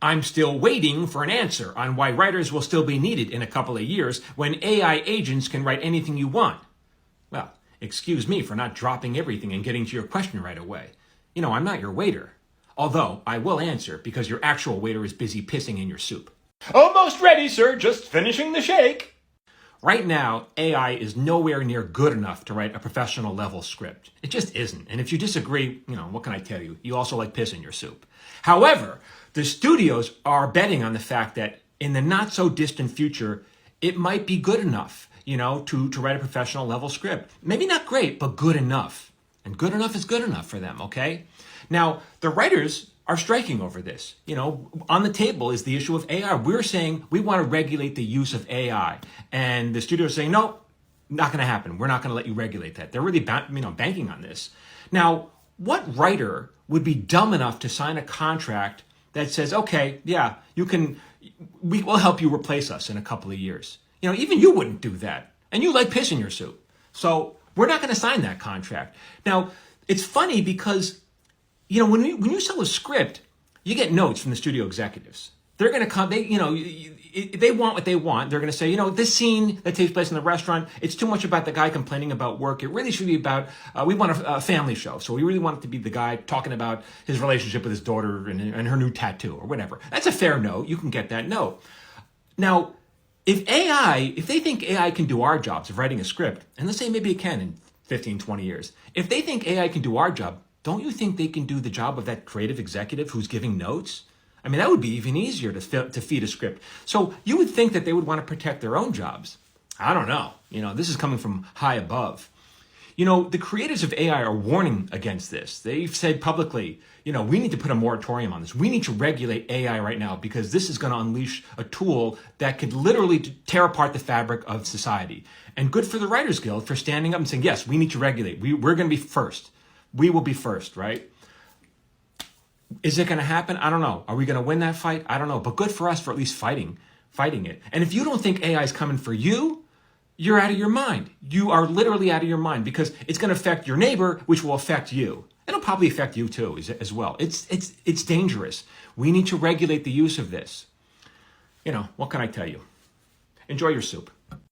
I'm still waiting for an answer on why writers will still be needed in a couple of years when AI agents can write anything you want. Well, excuse me for not dropping everything and getting to your question right away. You know, I'm not your waiter. Although, I will answer because your actual waiter is busy pissing in your soup. Almost ready, sir. Just finishing the shake. Right now, AI is nowhere near good enough to write a professional level script. It just isn't. And if you disagree, you know, what can I tell you? You also like piss in your soup. However, the studios are betting on the fact that in the not so distant future, it might be good enough, you know, to write a professional level script. Maybe not great, but good enough. And good enough is good enough for them, okay? Now, the writers are striking over this. You know, on the table is the issue of AI. We're saying we want to regulate the use of AI. And the studio is saying, no, not going to happen. We're not going to let you regulate that. They're really banking on this. Now, what writer would be dumb enough to sign a contract that says, okay, yeah, we will help you replace us in a couple of years? You know, even you wouldn't do that. And you like piss in your soup. So we're not going to sign that contract. Now, it's funny because, you know, when you sell a script, you get notes from the studio executives. They're going to come, they want what they want. They're going to say, you know, this scene that takes place in the restaurant, it's too much about the guy complaining about work. It really should be about, we want a family show. So we really want it to be the guy talking about his relationship with his daughter and her new tattoo or whatever. That's a fair note. You can get that note. Now, if they think AI can do our jobs of writing a script, and let's say maybe it can in 15, 20 years, if they think AI can do our job, don't you think they can do the job of that creative executive who's giving notes? I mean, that would be even easier to feed a script. So you would think that they would want to protect their own jobs. I don't know. You know, this is coming from high above. You know, the creators of AI are warning against this. They've said publicly, you know, we need to put a moratorium on this. We need to regulate AI right now because this is going to unleash a tool that could literally tear apart the fabric of society. And good for the Writers Guild for standing up and saying, yes, we need to regulate. We're going to be first. We will be first, right? Is it going to happen? I don't know. Are we going to win that fight? I don't know. But good for us for at least fighting it. And if you don't think AI is coming for you, you're out of your mind. You are literally out of your mind because it's going to affect your neighbor, which will affect you. It'll probably affect you too as well. It's dangerous. We need to regulate the use of this. You know, what can I tell you? Enjoy your soup.